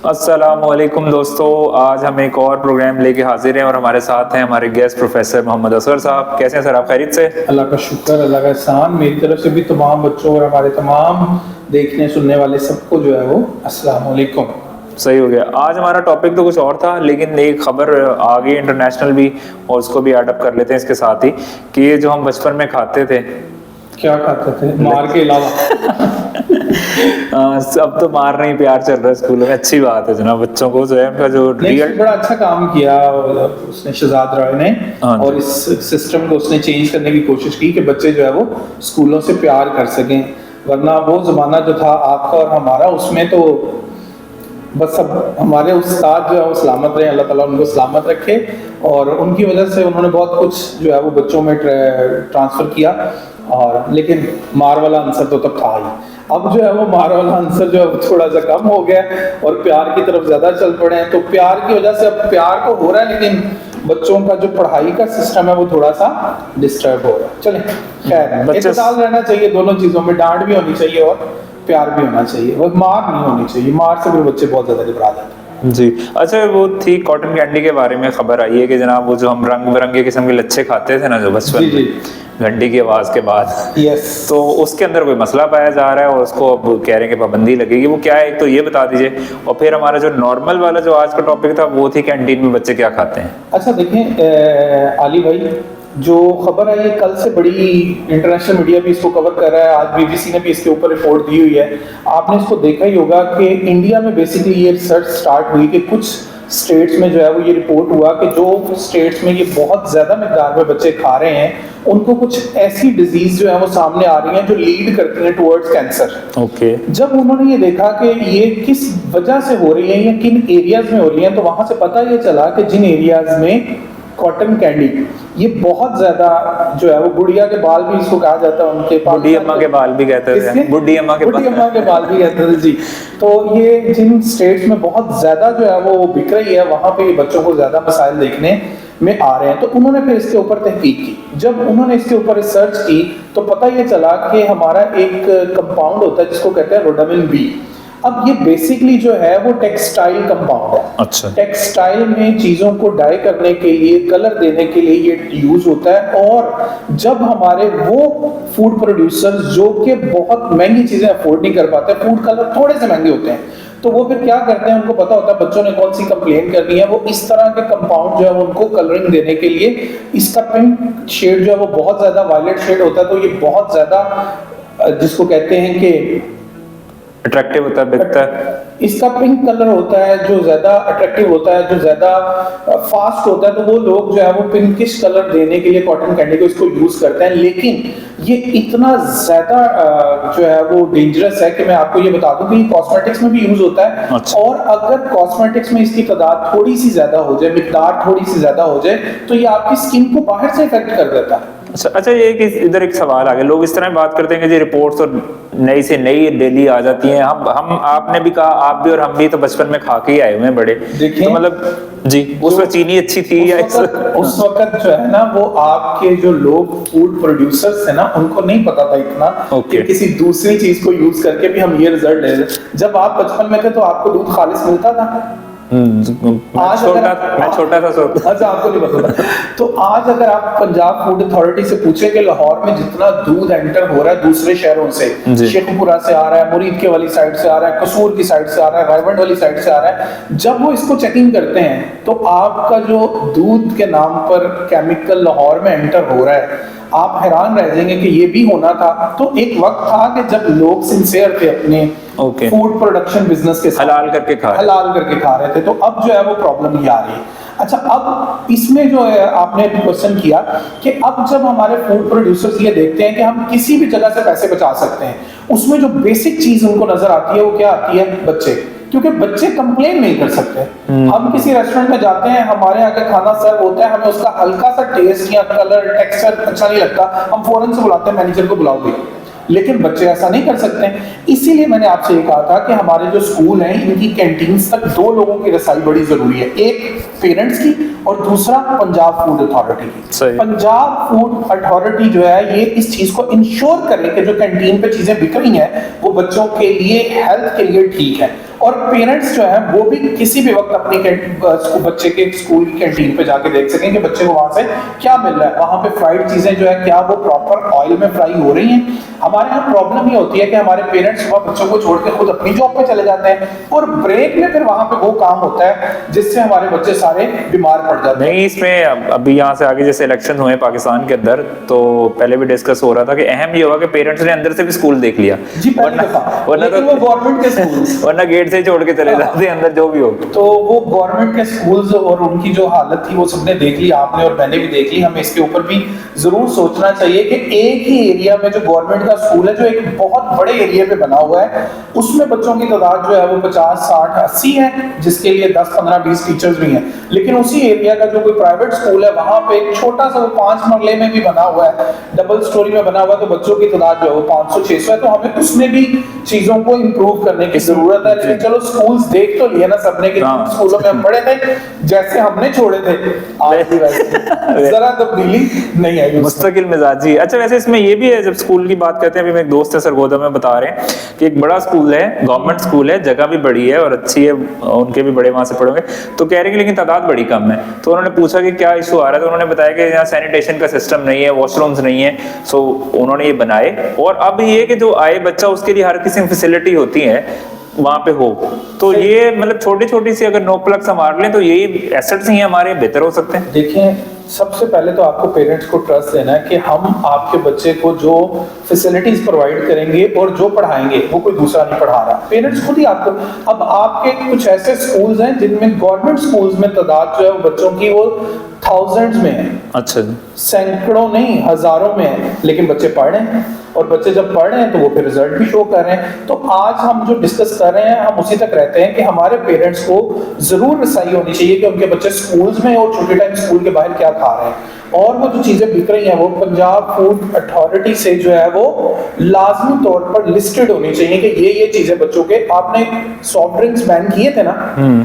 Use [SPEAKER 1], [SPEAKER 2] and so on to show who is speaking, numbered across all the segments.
[SPEAKER 1] अस्सलामुअलैकुम दोस्तों, आज हम एक और प्रोग्राम लेके हाजिर हैं और हमारे साथ हैं हमारे गेस्ट प्रोफेसर मोहम्मद असगर साहब। कैसे हैं सर आप? खैरियत से?
[SPEAKER 2] अल्लाह का शुक्र, अल्लाह का एहसान। मेरी तरफ से भी तमाम बच्चों और हमारे तमाम देखने सुनने वाले सबको जो है वो अस्सलाम वालेकुम।
[SPEAKER 1] सही हो गया। आज हमारा टॉपिक तो कुछ और था, लेकिन एक खबर आ गई इंटरनेशनल भी, और उसको भी एड अप कर लेते हैं इसके साथ ही कि ये जो हम बचपन में खाते थे।
[SPEAKER 2] क्या खाते थे मार के अलावा?
[SPEAKER 1] अब तो मार नहीं, प्यार चल रहा है स्कूलों में। अच्छी बात है जनाब, बच्चों को जो है उनका जो रियल
[SPEAKER 2] बड़ा अच्छा काम किया उसने शहजाद रॉय ने, और इस सिस्टम को उसने चेंज करने की कोशिश की कि बच्चे जो है वो स्कूलों से प्यार कर सकें। वरना वो जमाना जो था आपका और हमारा, उसमें तो बस अब हमारे उस्ताद जो है वो सलामत रहे, अल्लाह ताला उनको सलामत रखे, और उनकी वजह से उन्होंने बहुत कुछ जो है वो बच्चों में ट्रांसफर किया। और लेकिन मार वाला आंसर तो तब था ही। अब जो है वो मार वाला आंसर जो है वो थोड़ा सा कम हो गया और प्यार की तरफ ज्यादा चल पड़े हैं। तो प्यार की वजह से अब प्यार तो हो रहा है, लेकिन बच्चों का जो पढ़ाई का सिस्टम है वो थोड़ा सा डिस्टर्ब हो रहा है। चलें, खैर इत्तेदाल रहना चाहिए दोनों चीजों में, डांट भी होनी चाहिए और प्यार भी होना चाहिए, वो मार नहीं होनी चाहिए। मार से भी बच्चे बहुत ज्यादा घबरा जाते हैं।
[SPEAKER 1] जी अच्छा, वो थी कॉटन कैंडी के बारे में खबर आई है कि जनाब वो जो हम रंग बिरंगे किस्म के लच्छे खाते थे ना जो बचपन में घंटी की आवाज के बाद,
[SPEAKER 2] यस,
[SPEAKER 1] तो उसके अंदर कोई मसला पाया जा रहा है और उसको अब कह रहे हैं कि पाबंदी लगेगी। वो क्या है, एक तो ये बता दीजिए, और फिर हमारा जो नॉर्मल वाला जो आज का टॉपिक था वो थी कैंटीन में बच्चे क्या खाते हैं।
[SPEAKER 2] अच्छा देखें आली भाई, जो खबर है ये कल से बड़ी इंटरनेशनल मीडिया भी इसको कवर कर रहा है, आज बीबीसी ने भी इसके ऊपर रिपोर्ट दी हुई है। आपने इसको देखा ही होगा कि इंडिया में बेसिकली ये रिसर्च स्टार्ट हुई कि कुछ स्टेट्स में जो है वो ये रिपोर्ट हुआ कि जो स्टेट्स में ये बहुत ज्यादा मिकदार में बच्चे खा रहे हैं उनको कुछ ऐसी डिजीज जो है वो सामने आ रही हैं जो लीड करती हैं टुवर्ड्स कैंसर।
[SPEAKER 1] ओके।
[SPEAKER 2] जब उन्होंने ये देखा कि ये किस वजह से हो रही है या किन एरियाज में हो रही है, तो वहां से पता ये चला कि जिन एरियाज में कॉटन कैंडी ये बहुत ज्यादा जो है वो गुड़िया के बाल भी इसको कहा जाता है, उनके
[SPEAKER 1] बुढ़ी अम्मा के बाल भी कहते थे, बुढ़ी अम्मा के
[SPEAKER 2] बाल भी कहते थे जी। तो ये जिन स्टेट्स में बहुत ज्यादा जो है वो बिक रही है, वहां पे बच्चों को ज्यादा मसाइल देखने में आ रहे हैं। तो उन्होंने फिर इसके ऊपर तहकीक की। जब उन्होंने इसके ऊपर रिसर्च की तो पता ये चला कि हमारा एक कंपाउंड होता है जिसको कहते हैं रोडामिन बी। अब ये बेसिकली जो है वो टेक्सटाइल कंपाउंड है।
[SPEAKER 1] अच्छा।
[SPEAKER 2] टेक्सटाइल में चीजों को डाई करने के लिए, कलर देने के लिए ये यूज होता है। और जब हमारे वो फूड प्रोड्यूसर्स जो कि बहुत महंगी चीजें अफोर्ड नहीं कर पाते, फूड कलर थोड़े से महंगे होते हैं, तो वो फिर क्या करते हैं, उनको पता होता है बच्चों ने कौन सी कंप्लेन करनी है, वो इस तरह के कंपाउंड जो है उनको कलरिंग देने के लिए, इसका पिंक शेड जो है वो बहुत ज्यादा वायलेट शेड होता है, तो ये बहुत ज्यादा जिसको कहते हैं कि
[SPEAKER 1] अट्रैक्टिव होता है, बिकता है।
[SPEAKER 2] इसका पिंक कलर होता है जो ज्यादा अट्रैक्टिव होता है, जो ज्यादा फास्ट होता है, तो वो लोग जो है वो पिंकिश कलर देने के लिए कॉटन कैंडी को इसको यूज करते हैं। लेकिन ये इतना ज्यादा जो है वो डेंजरस है कि मैं आपको ये बता दूं कि कॉस्मेटिक्स में भी यूज होता है।
[SPEAKER 1] अच्छा।
[SPEAKER 2] और अगर कॉस्मेटिक्स में इसकी तादाद थोड़ी सी ज्यादा हो जाए, मिकदार थोड़ी सी ज्यादा हो जाए, तो ये आपकी स्किन को बाहर से इफेक्ट कर देता है।
[SPEAKER 1] अच्छा, ये कि इधर एक सवाल आ गया, लोग इस तरह बात करते हैं कि जी रिपोर्ट्स और नई से नई डेली आ जाती हैं। हम आपने भी कहा, आप भी और हम भी तो बचपन में खा के ही आए हुए हैं बड़े, तो मतलब जी उसमें चीनी अच्छी थी या
[SPEAKER 2] उस वक्त जो है ना वो आपके जो लोग फूड प्रोड्यूसर्स थे ना उनको नहीं पता था इतना कि किसी दूसरी चीज को यूज करके भी हम ये रिजल्ट ले रहे। जब आप बचपन में थे तो आपको दूध खालिस मिलता था।
[SPEAKER 1] मैं छोटा था
[SPEAKER 2] अच्छा, आपको नहीं पता। तो आज अगर आप पंजाब फूड अथॉरिटी से पूछे कि लाहौर में जितना दूध एंटर हो रहा है दूसरे शहरों से, शेखपुरा से आ रहा है, मुरीद के वाली साइड से आ रहा है, कसूर की साइड से आ रहा है, रायवंड वाली साइड से आ रहा है, जब वो इसको चेकिंग करते हैं तो आपका जो दूध के नाम पर केमिकल लाहौर में एंटर हो रहा है, आप हैरान रह जाएंगे कि ये भी होना था। तो एक वक्त था कि जब लोग सिंसियर थे अपने फूड प्रोडक्शन बिजनेस के साथ, हलाल करके खा रहे थे। तो अब जो है वो प्रॉब्लम ही आ रही है। अच्छा, अब इसमें जो है आपने क्वेश्चन किया कि अब जब हमारे फूड प्रोड्यूसर्स ये देखते हैं कि हम किसी भी जगह से पैसे बचा सकते हैं, उसमें जो बेसिक चीज उनको नजर आती है वो क्या आती है? बच्चे। क्योंकि बच्चे कंप्लेन नहीं कर सकते। हम किसी रेस्टोरेंट में जाते हैं, हमारे आगे खाना सर्व होता है, हमें उसका हल्का सा टेस्ट या कलर टेक्सचर अच्छा नहीं लगता, हम फौरन से बुलाते हैं मैनेजर को, बुलाओ भी। लेकिन बच्चे ऐसा नहीं कर सकते। इसीलिए मैंने आपसे ये कहा था कि हमारे जो स्कूल हैं इनकी कैंटीन्स तक दो लोगों की रसाई बड़ी जरूरी है, एक पेरेंट्स की और दूसरा पंजाब फूड अथॉरिटी की। पंजाब फूड अथॉरिटी जो है ये इस चीज को इंश्योर करे कि जो कैंटीन पे चीजें बिक रही हैं वो बच्चों के लिए, हेल्थ के लिए ठीक है। और पेरेंट्स जो है वो भी किसी भी वक्त अपनी बच्चे के स्कूल की कैंटीन पे जाके देख सकें कि बच्चे को वहां से क्या मिल रहा है। वहां पे फ्राइड चीजें जो है क्या वो प्रॉपर ऑयल में फ्राई हो रही हैं। हमारे यहाँ प्रॉब्लम ये होती है कि हमारे पेरेंट्स सुबह बच्चों को छोड़ के खुद अपनी जॉब पे चले जाते हैं और ब्रेक में फिर वहां पे वो काम होता है जिससे हमारे बच्चे सारे बीमार पड़ जाते हैं।
[SPEAKER 1] नहीं, इसमें अभी यहाँ से आगे जैसे इलेक्शन हुए पाकिस्तान के अंदर, तो पहले भी डिस्कस हो रहा था कि अहम ये होगा कि पेरेंट्स ने अंदर से भी स्कूल देख लिया,
[SPEAKER 2] जी वरना तो वो गवर्नमेंट के स्कूल
[SPEAKER 1] वरना गेट से ही छोड़ के चले जाते हैं अंदर जो भी हो।
[SPEAKER 2] तो वो गवर्नमेंट के स्कूल्स और उनकी जो हालत थी वो सबने देख ली, आपने और मैंने भी देख ली। हमें इसके ऊपर भी जरूर सोचना चाहिए कि एक ही एरिया में जो गवर्नमेंट का स्कूल है जो एक बहुत बड़े एरिया पे बना हुआ है उसमें बच्चों की तादाद जो है वो 50, 60, 80 है, जिसके लिए 10, 15, 20 टीचर्स भी हैं। लेकिन उसी एरिया का जो कोई प्राइवेट स्कूल है वहां पे एक छोटा सा 5 मरले में भी बना हुआ है, डबल स्टोरी में बना हुआ है, तो बच्चों की तादाद जो है वो 500, 600 है। तो हमें उसमें भी चीजों को इंप्रूव करने की जरूरत है। लेकिन चलो स्कूल्स देख तो लिए ना सबने कि स्कूलों में हम पढ़े थे जैसे हमने छोड़े थे, आज भी वैसे जरा तब्दीली नहीं आई,
[SPEAKER 1] मुस्तकिल मिजाजी। अच्छा, वैसे इसमें ये भी है, जब स्कूल की बात करते हैं, अभी मेरे एक दोस्त है सरगोदा में बता रहे हैं कि एक बड़ा स्कूल है, गवर्नमेंट स्कूल है, जगह भी बड़ी है और अच्छी है, उनके भी बड़े वहां से पढ़ोगे, तो कह रहे हैं लेकिन तादाद बड़ी कम है। तो उन्होंने पूछा कि क्या इशू आ रहा है, तो उन्होंने बताया कि यहाँ सैनिटेशन का सिस्टम नहीं है, वॉशरूम्स नहीं है। सो उन्होंने ये बनाए, और अब ये कि जो आए बच्चा उसके लिए हर किसी फैसिलिटी होती है वहां पे हो, तो ये मतलब छोटी छोटी सी अगर नो प्लग संभाल लें तो यही एसेट्स ही हमारे बेहतर हो सकते हैं।
[SPEAKER 2] देखिए, सबसे पहले तो आपको पेरेंट्स को ट्रस्ट देना है कि हम आपके बच्चे को जो फैसिलिटीज प्रोवाइड करेंगे और जो पढ़ाएंगे वो कोई दूसरा नहीं पढ़ा रहा, पेरेंट्स खुद ही आपको। अब आपके कुछ ऐसे स्कूल्स हैं जिनमें गवर्नमेंट स्कूल्स में तादाद जो है वो बच्चों की वो थाउजेंड्स में है,
[SPEAKER 1] अच्छा,
[SPEAKER 2] सैकड़ों नहीं हजारों में है, लेकिन बच्चे पढ़ रहे हैं, और बच्चे जब पढ़ रहे हैं तो वो फिर रिजल्ट भी शो कर रहे हैं। तो आज हम जो डिस्कस कर रहे हैं हम उसी तक रहते हैं कि हमारे पेरेंट्स को जरूर रसाई होनी चाहिए कि उनके बच्चे स्कूल्स में और छोटे टाइम स्कूल के बाहर क्या खा रहे हैं, और वो जो चीजें बिक रही हैं वो पंजाब फूड अथॉरिटी से जो है वो लाजमी तौर पर लिस्टेड होनी चाहिए कि ये चीजें बच्चों के। आपने सॉफ्ट ड्रिंक्स बैन किए थे ना,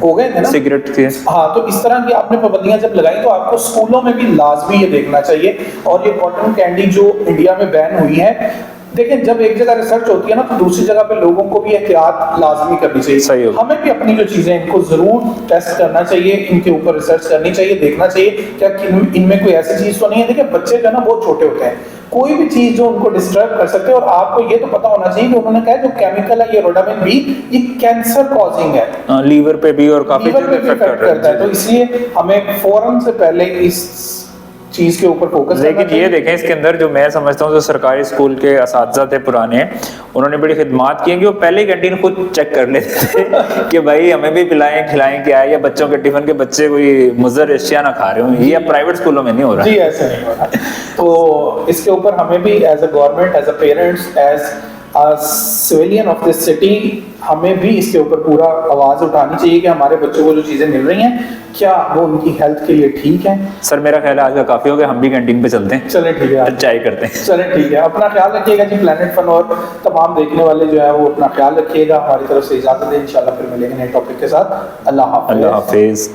[SPEAKER 2] हो गए थे ना,
[SPEAKER 1] सिगरेट के,
[SPEAKER 2] हाँ, तो इस तरह की आपने पाबंदियां जब लगाई तो आपको स्कूलों में भी लाजमी ये देखना चाहिए। और ये कॉटन कैंडी जो इंडिया में बैन हुई है, देखिए जब एक जगह रिसर्च होती है ना तो दूसरी जगह पे लोगों को भी एहतियात लाजमी करनी चाहिए। हमें भी अपनी जो चीजें इनको जरूर टेस्ट करना चाहिए, इनके ऊपर रिसर्च करनी चाहिए, देखना चाहिए क्या इनमें कोई ऐसी चीज तो नहीं है। देखिए बच्चे जो है ना बहुत छोटे होते हैं, कोई भी चीज जो उनको डिस्टर्ब कर सकते हैं, और आपको ये तो पता होना चाहिए कि उन्होंने कहा जो केमिकल है ये रोडामिन बी, ये कैंसर कॉजिंग है,
[SPEAKER 1] लीवर पे भी और काफी
[SPEAKER 2] इफेक्ट करता है। तो इसलिए हमें फौरन से पहले इस चीज के ऊपर फोकस।
[SPEAKER 1] लेकिन ये देखें इसके अंदर जो मैं समझता हूँ जो सरकारी स्कूल के असातिज़ा थे पुराने, उन्होंने बड़ी खिदमत की है कि वो पहले ही कैंटीन खुद चेक कर लेते थे कि भाई हमें भी पिलाएं खिलाएं क्या है, या बच्चों के टिफिन के बच्चे कोई मुज़र एशिया ना खा रहे हो। ये अब प्राइवेट स्कूलों में नहीं हो रहा
[SPEAKER 2] जी, ऐसे नहीं हो रहा। तो इसके ऊपर हमें भी as a government, as a parents, as civilian of this city, हमें भी इसके ऊपर पूरा आवाज उठानी चाहिए कि हमारे बच्चों को जो चीजें मिल रही हैं क्या वो उनकी हेल्थ के लिए ठीक है।
[SPEAKER 1] सर मेरा ख्याल है आज का काफी हो गया, हम भी कैंटीन पे चलते हैं।
[SPEAKER 2] चलें ठीक है,
[SPEAKER 1] चाय करते हैं।
[SPEAKER 2] चलें ठीक है, अपना ख्याल रखिएगा जी। प्लैनेट फन और तमाम देखने वाले जो है वो अपना ख्याल रखिएगा। हमारी तरफ से इजाजत है, इंशाल्लाह फिर मिलेंगे नए टॉपिक के साथ। अल्लाह हाफिज।